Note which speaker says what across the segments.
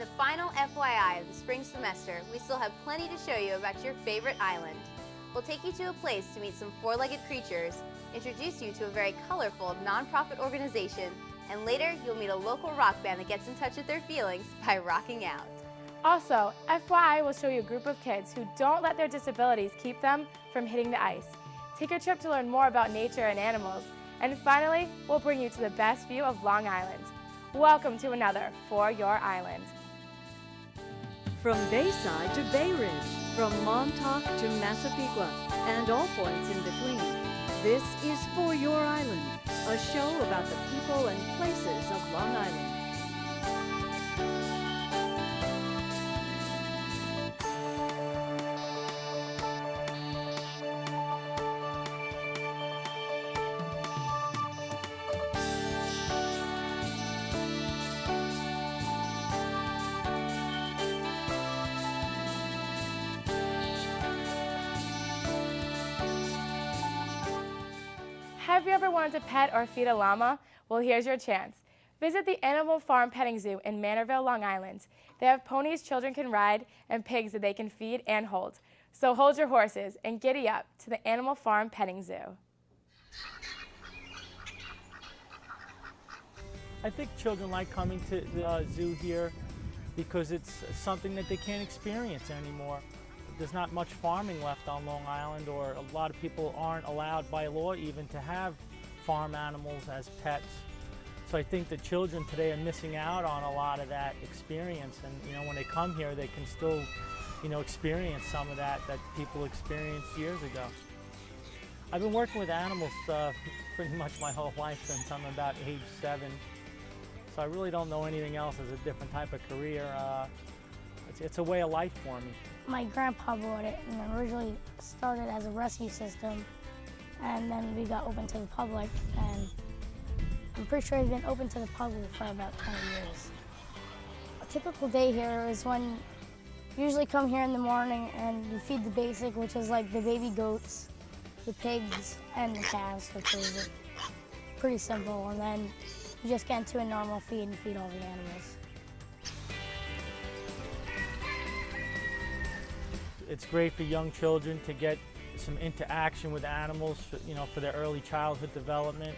Speaker 1: the final FYI of the spring semester, we still have plenty to show you about your favorite island. We'll take you to a place to meet some four-legged creatures, introduce you to a very colorful nonprofit organization, and later you'll meet a local rock band that gets in touch with their feelings by rocking out.
Speaker 2: Also, FYI will show you a group of kids who don't let their disabilities keep them from hitting the ice. Take a trip to learn more about nature and animals. And finally, we'll bring you to the best view of Long Island. Welcome to another For Your Island.
Speaker 3: From Bayside to Bay Ridge, from Montauk to Massapequa, and all points in between, this is For Your Island, a show about the people and places of Long Island.
Speaker 2: Have you ever wanted to pet or feed a llama? Well, here's your chance. Visit the Animal Farm Petting Zoo in Manorville, Long Island. They have ponies children can ride and pigs that they can feed and hold. So hold your horses and giddy up to the Animal Farm Petting Zoo.
Speaker 4: I think children like coming to the zoo here because it's something that they can't experience anymore. There's not much farming left on Long Island, or a lot of people aren't allowed by law even to have farm animals as pets. So I think the children today are missing out on a lot of that experience, and when they come here they can still experience some of that people experienced years ago. I've been working with animals pretty much my whole life since I'm about age 7, so I really don't know anything else as a different type of career. It's a way of life for me.
Speaker 5: My grandpa bought it, and originally started as a rescue system, and then we got open to the public, and I'm pretty sure it's been open to the public for about 20 years. A typical day here is when you usually come here in the morning and you feed the basic, which is like the baby goats, the pigs, and the calves, which is pretty simple, and then you just get into a normal feed and feed all the animals.
Speaker 4: It's great for young children to get some interaction with animals, for their early childhood development.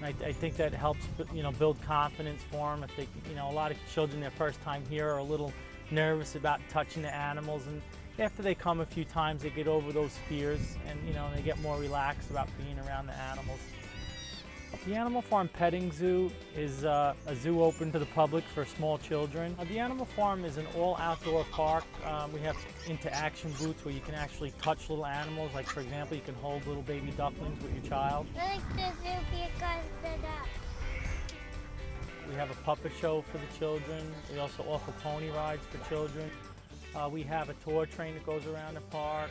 Speaker 4: And I think that helps, build confidence for them. If they, a lot of children their first time here are a little nervous about touching the animals, and after they come a few times, they get over those fears, and they get more relaxed about being around the animals. The Animal Farm Petting Zoo is a zoo open to the public for small children. The Animal Farm is an all-outdoor park. We have interaction booths where you can actually touch little animals. Like, for example, you can hold little baby ducklings with your child.
Speaker 5: I like the zoo because the ducks.
Speaker 4: We have a puppet show for the children. We also offer pony rides for children. We have a tour train that goes around the park.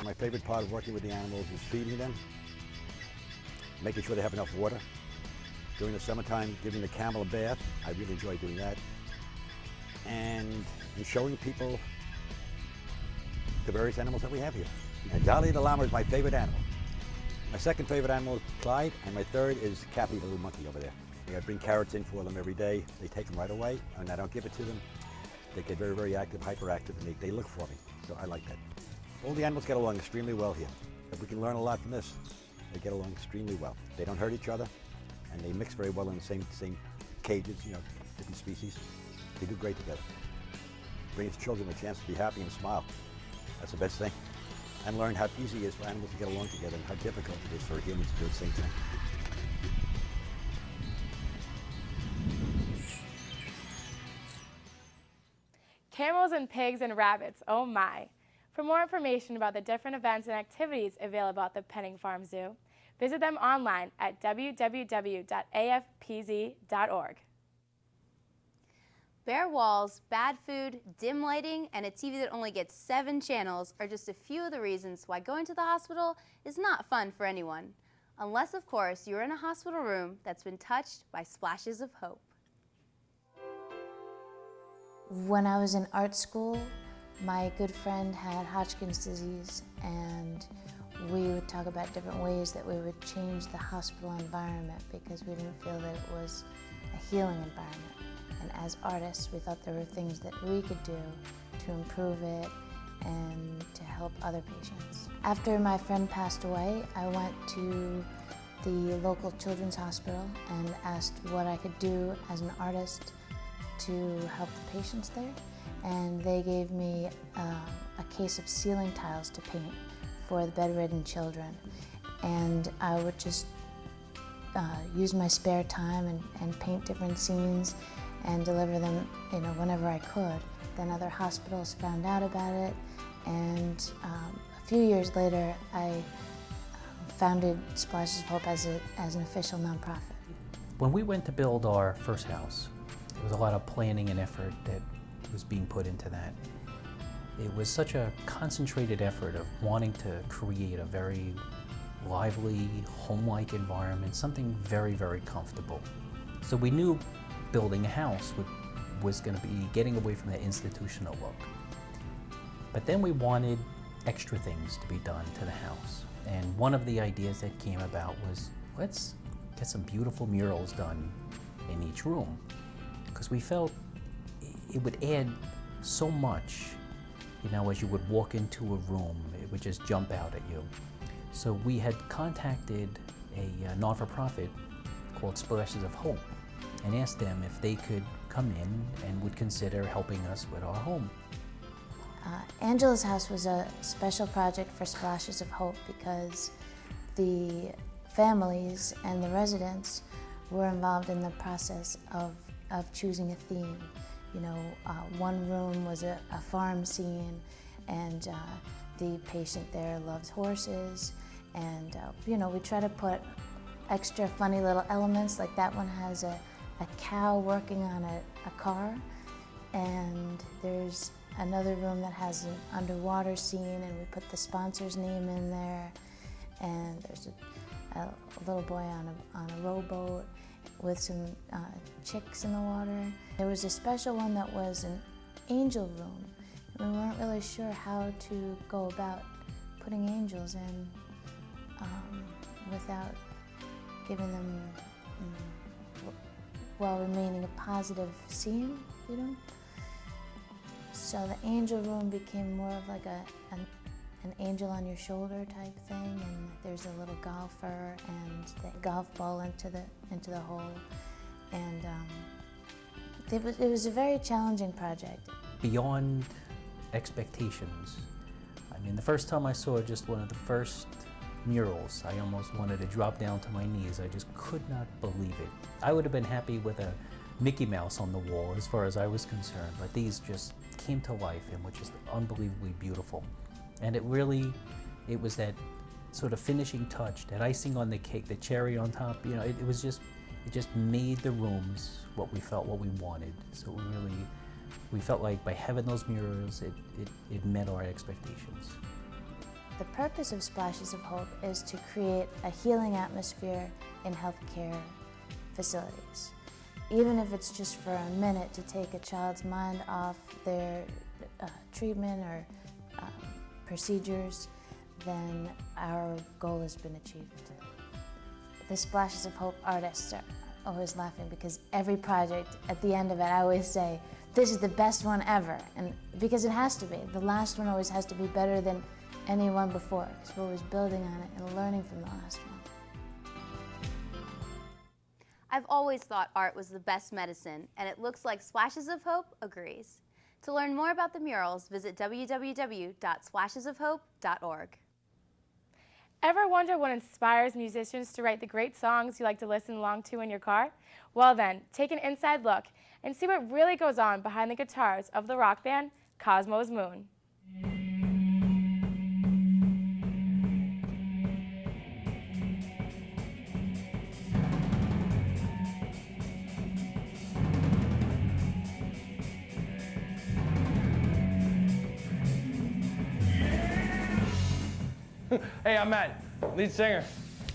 Speaker 6: My favorite part of working with the animals is feeding them, making sure they have enough water. During the summertime, giving the camel a bath. I really enjoy doing that. And showing people the various animals that we have here. And Dolly the llama is my favorite animal. My second favorite animal is Clyde, and my third is Cappy, the little monkey over there. I bring carrots in for them every day. They take them right away, and I don't give it to them. They get very, very active, hyperactive, and they look for me, so I like that. All the animals get along extremely well here. If we can learn a lot from this, they get along extremely well. They don't hurt each other, and they mix very well in the same cages, different species. They do great together. Brings children a chance to be happy and smile. That's the best thing. And learn how easy it is for animals to get along together and how difficult it is for humans to do the same thing.
Speaker 2: Camels and pigs and rabbits, oh my. For more information about the different events and activities available at the Petting Farm Zoo, visit them online at www.afpz.org.
Speaker 1: Bare walls, bad food, dim lighting, and a TV that only gets 7 channels are just a few of the reasons why going to the hospital is not fun for anyone. Unless, of course, you're in a hospital room that's been touched by splashes of hope.
Speaker 7: When I was in art school, My good friend had Hodgkin's disease, and we would talk about different ways that we would change the hospital environment because we didn't feel that it was a healing environment. And as artists, we thought there were things that we could do to improve it and to help other patients. After my friend passed away, I went to the local children's hospital and asked what I could do as an artist to help the patients there. And they gave me a case of ceiling tiles to paint for the bedridden children. And I would just use my spare time and paint different scenes and deliver them, whenever I could. Then other hospitals found out about it, and a few years later, I founded Splashes of Hope as an official nonprofit.
Speaker 8: When we went to build our first house, there was a lot of planning and effort that was being put into that. It was such a concentrated effort of wanting to create a very lively, home-like environment, something very, very comfortable. So we knew building a house was going to be getting away from that institutional look. But then we wanted extra things to be done to the house. And one of the ideas that came about was, let's get some beautiful murals done in each room, because we felt it would add so much, as you would walk into a room, it would just jump out at you. So we had contacted a non-for-profit called Splashes of Hope and asked them if they could come in and would consider helping us with our home.
Speaker 7: Angela's house was a special project for Splashes of Hope because the families and the residents were involved in the process of choosing a theme. One room was a farm scene, and the patient there loves horses, and we try to put extra funny little elements, like that one has a cow working on a car, and there's another room that has an underwater scene, and we put the sponsor's name in there, and there's a little boy on a rowboat with some chicks in the water. There was a special one that was an angel room. We weren't really sure how to go about putting angels in without giving them, while remaining a positive scene, So the angel room became more of like an angel on your shoulder type thing, and there's a little golfer and the golf ball into the hole, and it was a very challenging project.
Speaker 8: Beyond expectations. I mean, the first time I saw just one of the first murals, I almost wanted to drop down to my knees. I just could not believe it. I would have been happy with a Mickey Mouse on the wall as far as I was concerned, but these just came to life and were just unbelievably beautiful. And it was that sort of finishing touch, that icing on the cake, the cherry on top, it just made the rooms what we wanted. So we felt like by having those murals, it met our expectations.
Speaker 7: The purpose of Splashes of Hope is to create a healing atmosphere in healthcare facilities. Even if it's just for a minute to take a child's mind off their treatment or procedures, then our goal has been achieved. The Splashes of Hope artists are always laughing because every project, at the end of it, I always say, this is the best one ever, and because it has to be. The last one always has to be better than any one before, because we're always building on it and learning from the last one.
Speaker 1: I've always thought art was the best medicine, and it looks like Splashes of Hope agrees. To learn more about the murals, visit www.splashesofhope.org.
Speaker 2: Ever wonder what inspires musicians to write the great songs you like to listen along to in your car? Well then, take an inside look and see what really goes on behind the guitars of the rock band Cosmo's Moon.
Speaker 9: Hey, I'm Matt, lead singer,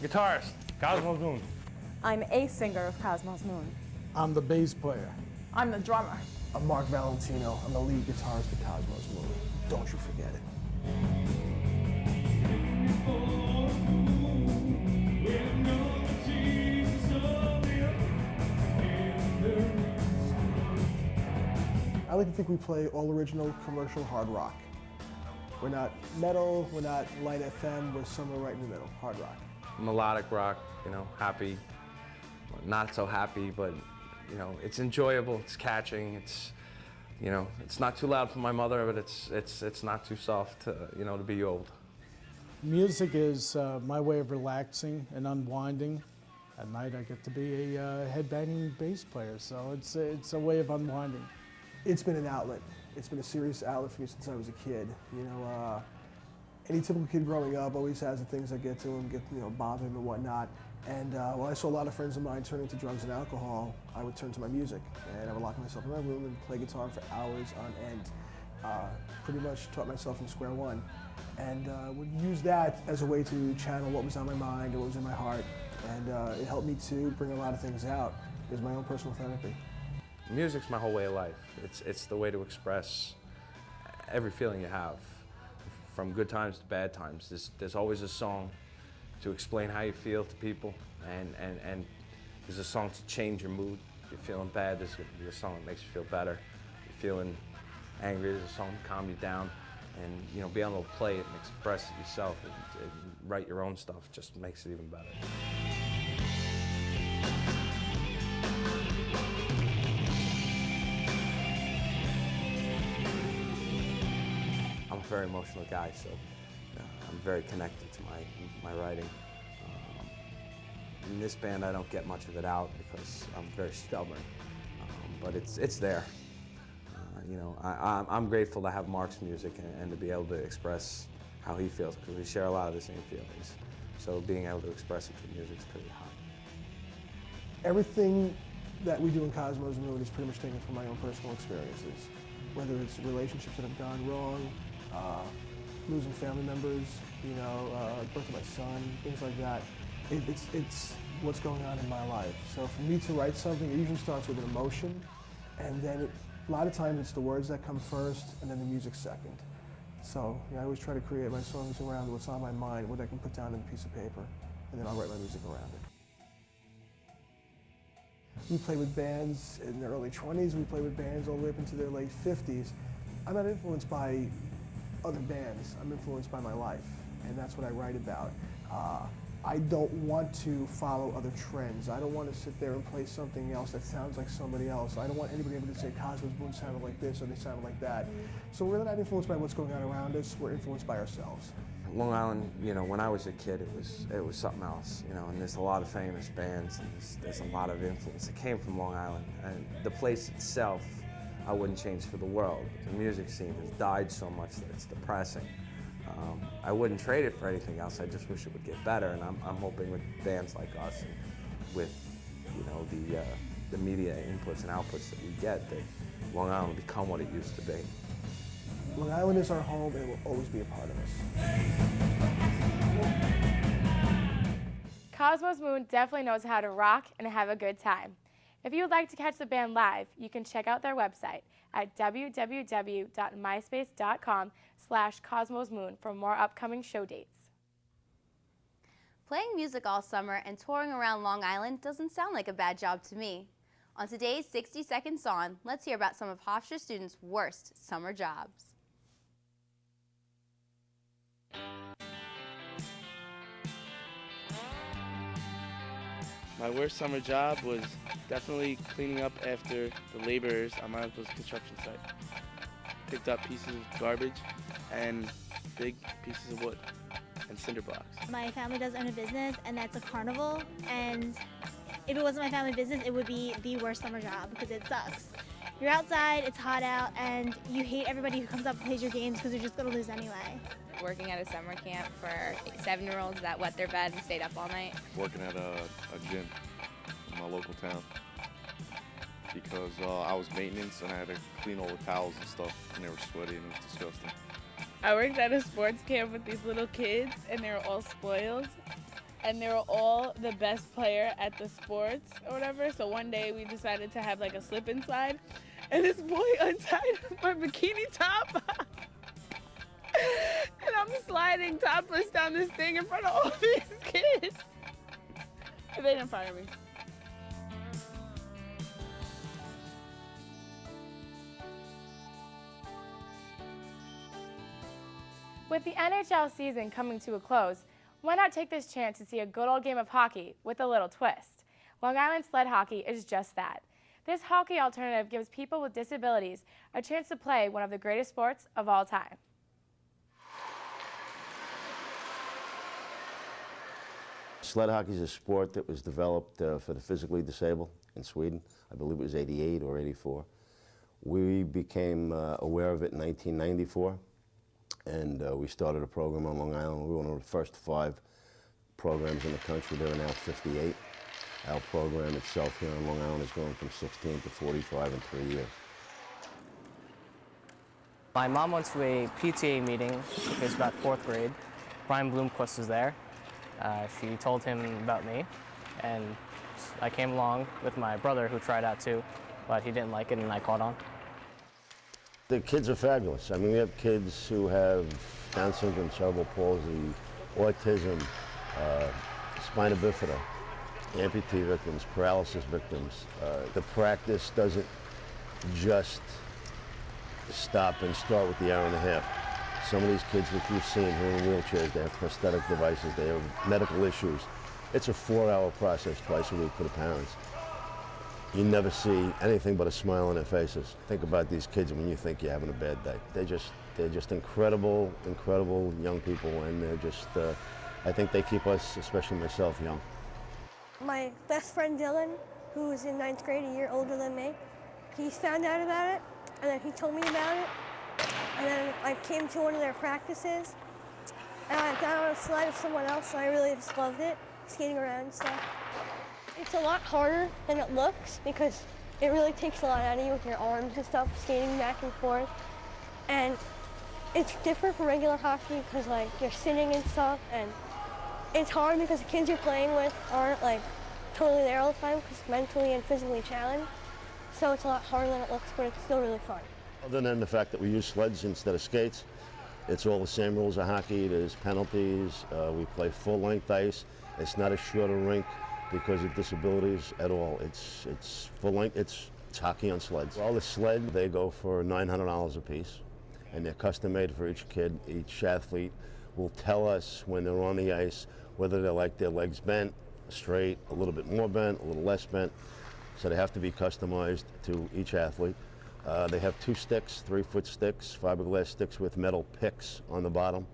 Speaker 9: guitarist, Cosmo's Moon.
Speaker 10: I'm a singer of Cosmo's Moon.
Speaker 11: I'm the bass player.
Speaker 10: I'm the drummer. I'm Mark Valentino. I'm the lead guitarist of Cosmos Moon. Don't you forget it. I like to think we play all original commercial hard rock. We're not metal, we're not light FM, we're somewhere right in the middle, hard rock.
Speaker 9: Melodic rock, you know, happy, not so happy, but you know, it's enjoyable, it's catching, it's, you know, it's not too loud for my mother, but it's not too soft, you know, to be old.
Speaker 11: Music is my way of relaxing and unwinding. At night I get to be a headbanging bass player, so it's a way of unwinding.
Speaker 10: It's been an outlet. It's been a serious outlet for me since I was a kid. You know, any typical kid growing up always has the things that get to him, bother him and whatnot. And when I saw a lot of friends of mine turning to drugs and alcohol, I would turn to my music. And I would lock myself in my room and play guitar for hours on end. Pretty much taught myself from square one. And would use that as a way to channel what was on my mind or what was in my heart. And it helped me to bring a lot of things out. It was my own personal therapy.
Speaker 9: Music's my whole way of life. It's the way to express every feeling you have, from good times to bad times. There's always a song to explain how you feel to people, and there's a song to change your mood. If you're feeling bad, there's a song that makes you feel better. If you're feeling angry, there's a song to calm you down. And you know, being able to play it and express it yourself and write your own stuff just makes it even better. I'm a very emotional guy, so I'm very connected to my writing. In this band, I don't get much of it out because I'm very stubborn, but it's there. You know, I'm grateful to have Mark's music and to be able to express how he feels, because we share a lot of the same feelings. So being able to express it through music is pretty hot.
Speaker 10: Everything that we do in Cosmos Moon is pretty much taken from my own personal experiences. Whether it's relationships that have gone wrong, losing family members, birth of my son, things like that. It's what's going on in my life. So for me to write something, it usually starts with an emotion, and then a lot of times it's the words that come first, and then the music second. So I always try to create my songs around what's on my mind, what I can put down on a piece of paper, and then I'll write my music around it. We play with bands in their early 20s, we play with bands all the way up into their late 50s. I'm not influenced by other bands, I'm influenced by my life, and that's what I write about. I don't want to follow other trends. I don't want to sit there and play something else that sounds like somebody else. I don't want anybody able to say Cosmos Moon sounded like this or they sounded like that. So we're not influenced by what's going on around us, we're influenced by ourselves.
Speaker 9: Long Island, when I was a kid, it was something else, and there's a lot of famous bands, and there's a lot of influence that came from Long Island. And the place itself, I wouldn't change for the world. The music scene has died so much that it's depressing. I wouldn't trade it for anything else. I just wish it would get better, and I'm hoping with bands like us and with the media inputs and outputs that we get, that Long Island will become what it used to be.
Speaker 10: Long Island is our home, and it will always be a part of us.
Speaker 2: Cosmos Moon definitely knows how to rock and have a good time. If you would like to catch the band live, you can check out their website at www.myspace.com/cosmosmoon for more upcoming show dates.
Speaker 1: Playing music all summer and touring around Long Island doesn't sound like a bad job to me. On today's 60 Seconds On, let's hear about some of Hofstra students' worst summer jobs.
Speaker 12: My worst summer job was definitely cleaning up after the laborers on my uncle's construction site. Picked up pieces of garbage and big pieces of wood and cinder blocks.
Speaker 13: My family does own a business, and that's a carnival, and if it wasn't my family business, it would be the worst summer job because it sucks. You're outside, it's hot out, and you hate everybody who comes up and plays your games because they're just going to lose anyway.
Speaker 14: Working at a summer camp for 7-year-olds that wet their bed and stayed up all night.
Speaker 15: Working at a gym in my local town because I was maintenance and I had to clean all the towels and stuff, and they were sweaty and it was disgusting.
Speaker 16: I worked at a sports camp with these little kids, and they were all spoiled, and they were all the best player at the sports or whatever. So one day we decided to have like a slip and slide, and this boy untied my bikini top. And I'm sliding topless down this thing in front of all these kids. And they didn't fire me.
Speaker 2: With the NHL season coming to a close, why not take this chance to see a good old game of hockey with a little twist? Long Island sled hockey is just that. This hockey alternative gives people with disabilities a chance to play one of the greatest sports of all time.
Speaker 17: Sled hockey is a sport that was developed for the physically disabled in Sweden. I believe it was 88 or 84. We became aware of it in 1994, and we started a program on Long Island. We were one of the first 5 programs in the country. There are now 58. Our program itself here on Long Island has grown from 16 to 45 in 3 years.
Speaker 18: My mom went to a PTA meeting. It was about 4th grade. Brian Bloomquist was there. She told him about me, and I came along with my brother, who tried out too, but he didn't like it, and I caught on.
Speaker 17: The kids are fabulous. I mean, we have kids who have Down syndrome, cerebral palsy, autism, spina bifida, amputee victims, paralysis victims. The practice doesn't just stop and start with the hour and a half. Some of these kids that you've seen who are in wheelchairs, they have prosthetic devices, they have medical issues. It's a 4-hour process twice a week for the parents. You never see anything but a smile on their faces. Think about these kids when you think you're having a bad day. They're just incredible, incredible young people, and they're just, I think they keep us, especially myself, young.
Speaker 19: My best friend Dylan, who's in 9th grade, a year older than me, he found out about it, and then he told me about it. And then I came to one of their practices, and I got on a sled with someone else, and I really just loved it, skating around and stuff. It's a lot harder than it looks because it really takes a lot out of you with your arms and stuff, skating back and forth. And it's different from regular hockey because like you're sitting and stuff, and it's hard because the kids you're playing with aren't like totally there all the time because mentally and physically challenged. So it's a lot harder than it looks, but it's still really fun.
Speaker 17: Other than the fact that we use sleds instead of skates, it's all the same rules of hockey. There's penalties. We play full-length ice. It's not a shorter rink because of disabilities at all. It's full-length. It's hockey on sleds. Well, the sled, they go for $900 a piece, and they're custom-made for each kid. Each athlete will tell us when they're on the ice whether they like their legs bent, straight, a little bit more bent, a little less bent. So they have to be customized to each athlete. They have 2 sticks, 3-foot sticks, fiberglass sticks with metal picks on the bottom,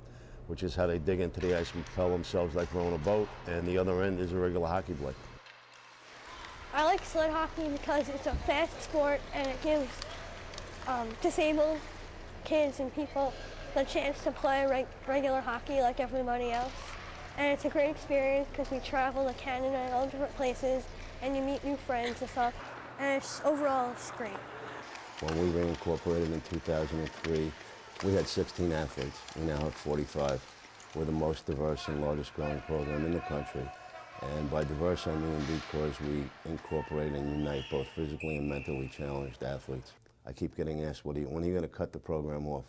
Speaker 17: which is how they dig into the ice and propel themselves like rowing a boat, and the other end is a regular hockey blade.
Speaker 19: I like sled hockey because it's a fast sport and it gives disabled kids and people the chance to play regular hockey like everybody else. And it's a great experience because we travel to Canada and all different places, and you meet new friends and stuff, and overall it's great.
Speaker 17: When we reincorporated in 2003, we had 16 athletes. We now have 45. We're the most diverse and largest growing program in the country. And by diverse, I mean because we incorporate and unite both physically and mentally challenged athletes. I keep getting asked, when are you going to cut the program off?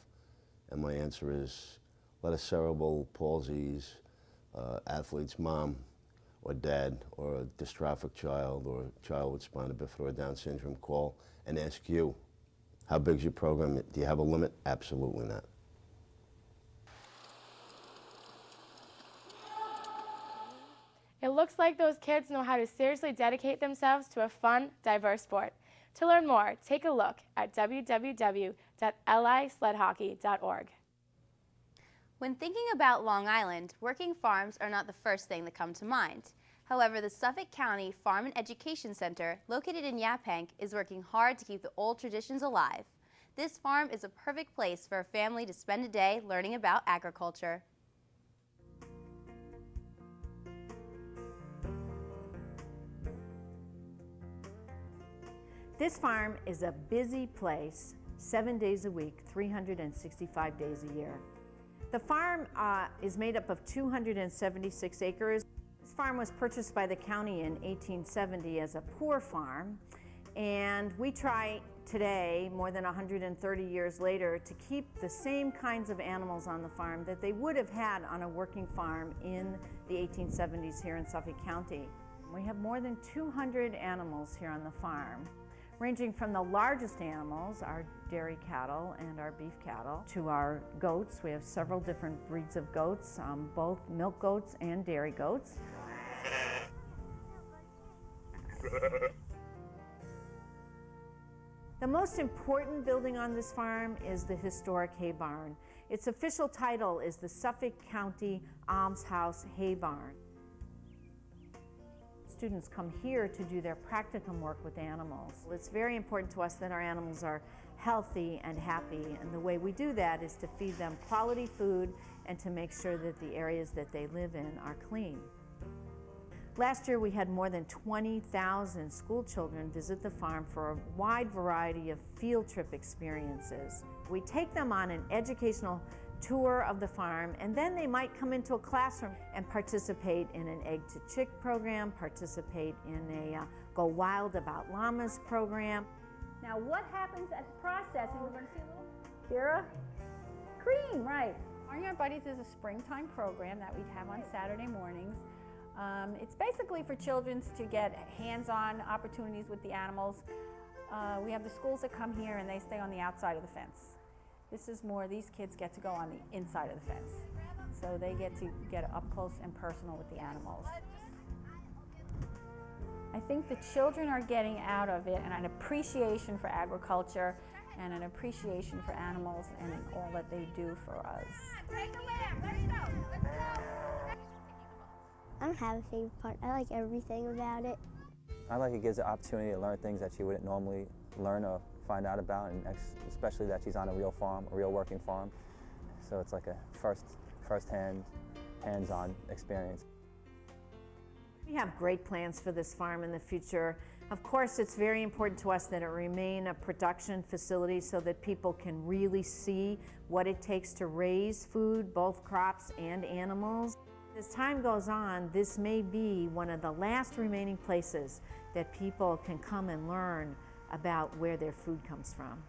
Speaker 17: And my answer is, let a cerebral palsy's athlete's mom or dad or a dystrophic child or a child with spina bifida or Down syndrome call and ask you, how big's your program? Do you have a limit? Absolutely not.
Speaker 2: It looks like those kids know how to seriously dedicate themselves to a fun, diverse sport. To learn more, take a look at www.lisledhockey.org.
Speaker 1: When thinking about Long Island, working farms are not the first thing that come to mind. However, the Suffolk County Farm and Education Center, located in Yaphank, is working hard to keep the old traditions alive. This farm is a perfect place for a family to spend a day learning about agriculture.
Speaker 20: This farm is a busy place, 7 days a week, 365 days a year. The farm is made up of 276 acres. This farm was purchased by the county in 1870 as a poor farm, And we try today, more than 130 years later, to keep the same kinds of animals on the farm that they would have had on a working farm in the 1870s here in Suffolk County. We have more than 200 animals here on the farm, ranging from the largest animals, our dairy cattle and our beef cattle, to our goats. We have several different breeds of goats, both milk goats and dairy goats. The most important building on this farm is the historic hay barn. Its official title is the Suffolk County Almshouse Hay Barn. Students come here to do their practicum work with animals. It's very important to us that our animals are healthy and happy, and the way we do that is to feed them quality food and to make sure that the areas that they live in are clean. Last year we had more than 20,000 school children visit the farm for a wide variety of field trip experiences. We take them on an educational tour of the farm, and then they might come into a classroom and participate in an Egg to Chick program, participate in a Go Wild About Llamas program.
Speaker 21: Now what happens at the processing? We're going to see a little Kira? Cream, right. Barnyard Buddies is a springtime program that we have on Saturday mornings. It's basically for children to get hands-on opportunities with the animals. We have the schools that come here and they stay on the outside of the fence. This is more, these kids get to go on the inside of the fence. So they get to get up close and personal with the animals. I think the children are getting out of it an appreciation for agriculture and an appreciation for animals and all that they do for us.
Speaker 22: Take a lap, let's go, let's go.
Speaker 23: I don't have a favorite part. I like everything about it.
Speaker 24: I like it gives the opportunity to learn things that you wouldn't normally learn or find out about, and especially that she's on a real farm, a real working farm. So it's like a first-hand, hands-on experience.
Speaker 20: We have great plans for this farm in the future. Of course, it's very important to us that it remain a production facility so that people can really see what it takes to raise food, both crops and animals. As time goes on, this may be one of the last remaining places that people can come and learn about where their food comes from.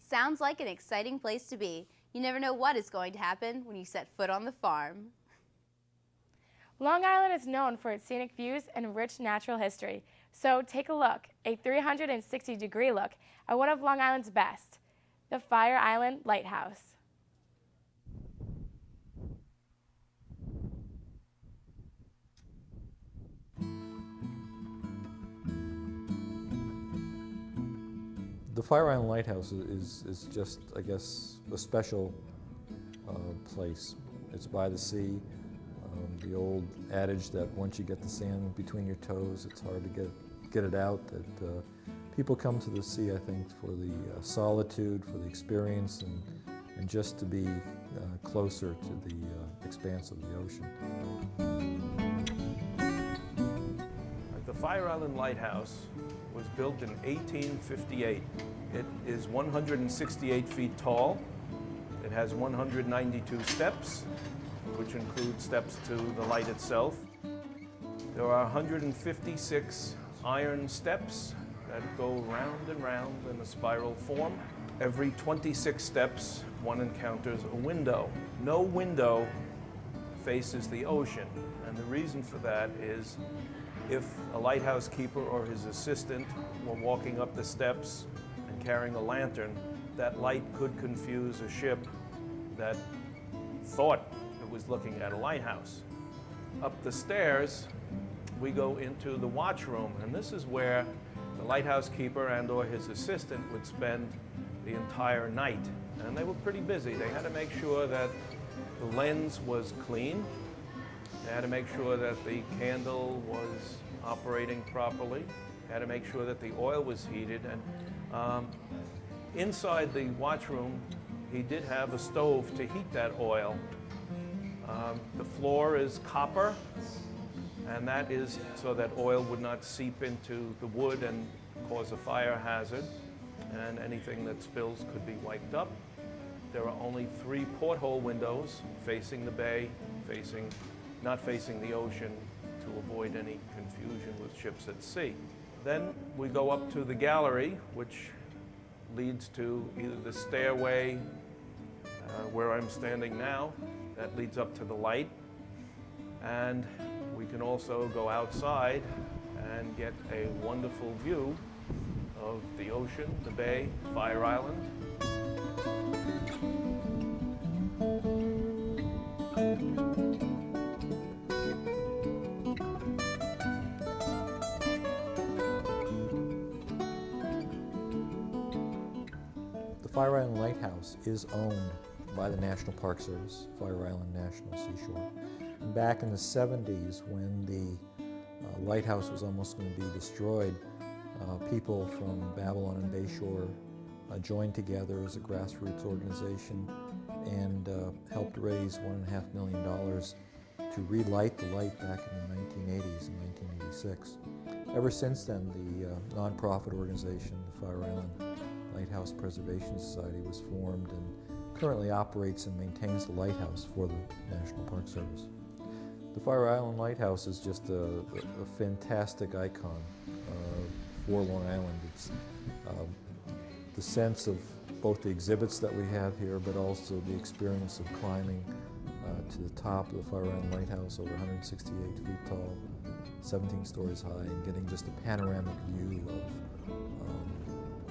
Speaker 1: Sounds like an exciting place to be. You never know what is going to happen when you set foot on the farm.
Speaker 2: Long Island is known for its scenic views and rich natural history. So take a look, a 360-degree look at one of Long Island's best, the Fire Island Lighthouse.
Speaker 25: The Fire Island Lighthouse is just, I guess, a special place. It's by the sea. The old adage that once you get the sand between your toes, it's hard to get it out. That people come to the sea, I think, for the solitude, for the experience, and just to be closer to the expanse of the ocean.
Speaker 26: The Fire Island Lighthouse was built in 1858. It is 168 feet tall. It has 192 steps, which include steps to the light itself. There are 156 iron steps that go round and round in a spiral form. Every 26 steps, one encounters a window. No window faces the ocean, and the reason for that is if a lighthouse keeper or his assistant were walking up the steps and carrying a lantern, that light could confuse a ship that thought it was looking at a lighthouse. Up the stairs, we go into the watch room, and this is where the lighthouse keeper and or his assistant would spend the entire night. And they were pretty busy. They had to make sure that the lens was clean. They had to make sure that the candle was operating properly. They had to make sure that the oil was heated. And inside the watch room, he did have a stove to heat that oil. The floor is copper, and that is so that oil would not seep into the wood and cause a fire hazard, and anything that spills could be wiped up. There are only 3 porthole windows facing the bay, not facing the ocean, to avoid any confusion with ships at sea. Then we go up to the gallery, which leads to either the stairway where I'm standing now, that leads up to the light, and we can also go outside and get a wonderful view of the ocean, the bay, Fire Island.
Speaker 25: The Fire Island Lighthouse is owned by the National Park Service, Fire Island National Seashore. And back in the 70s, when the lighthouse was almost going to be destroyed, people from Babylon and Bayshore joined together as a grassroots organization and helped raise $1.5 million to relight the light back in the 1980s and 1986. Ever since then, the nonprofit organization, the Fire Island Lighthouse Preservation Society, was formed and currently operates and maintains the lighthouse for the National Park Service. The Fire Island Lighthouse is just a fantastic icon for Long Island. It's the sense of both the exhibits that we have here, but also the experience of climbing to the top of the Fire Island Lighthouse, over 168 feet tall, 17 stories high, and getting just a panoramic view of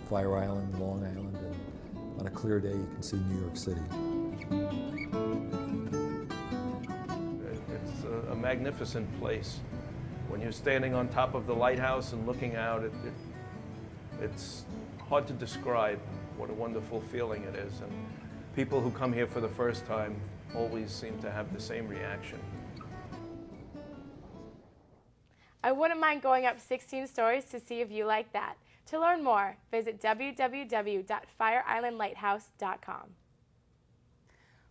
Speaker 25: Fire Island, Long Island, and on a clear day you can see New York City.
Speaker 26: It's a magnificent place. When you're standing on top of the lighthouse and looking out, it's hard to describe what a wonderful feeling it is. And people who come here for the first time always seem to have the same reaction.
Speaker 2: I wouldn't mind going up 16 stories to see a view like that. To learn more, visit www.fireislandlighthouse.com.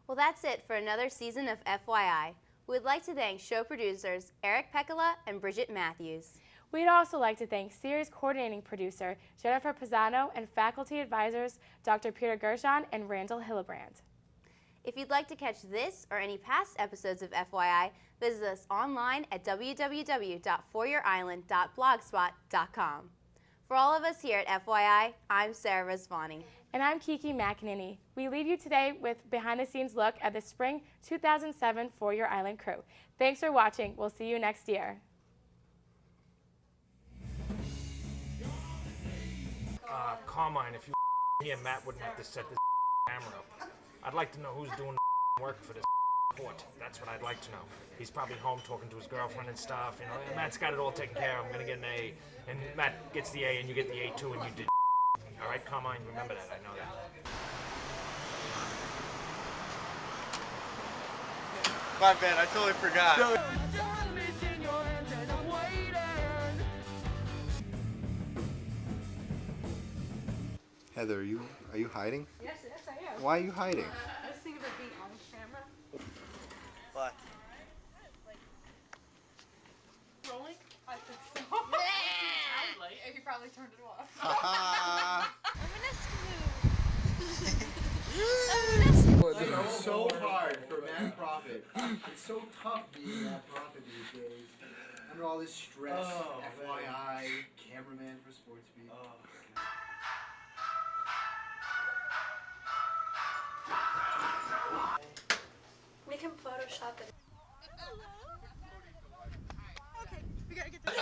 Speaker 1: Well, that's it for another season of FYI. We would like to thank show producers Eric Peccola and Bridget Matthews.
Speaker 2: We'd also like to thank series coordinating producer Jennifer Pisano and faculty advisors Dr. Peter Gershon and Randall Hillebrand.
Speaker 1: If you'd like to catch this or any past episodes of FYI, visit us online at www.foryourisland.blogspot.com. For all of us here at FYI, I'm Sarah Razvani.
Speaker 2: And I'm Kiki McEnany. We leave you today with behind-the-scenes look at the Spring 2007 For Your Island crew. Thanks for watching. We'll see you next year.
Speaker 3: Carmine, if you here, Matt wouldn't have to set this camera up. I'd like to know who's doing the work for this port. That's what I'd like to know. He's probably home talking to his girlfriend and stuff. You know, and Matt's got it all taken care of. I'm gonna get an A, and Matt gets the A, and you get the A too, and you did. All right, Carmine, remember that. I know that.
Speaker 4: My bad, I totally forgot. Heather, are you hiding?
Speaker 5: Yes, I am.
Speaker 4: Why are you hiding?
Speaker 5: I was thinking of being on camera.
Speaker 4: What?
Speaker 5: Rolling? I think so. You probably turned it off.
Speaker 4: It's so hard for Mad Profit. It's so tough being Mad Profit these days. Under all this stress, FYI, cameraman for Sportsbeat.
Speaker 19: Make him Photoshop it.
Speaker 5: Okay, we gotta get this.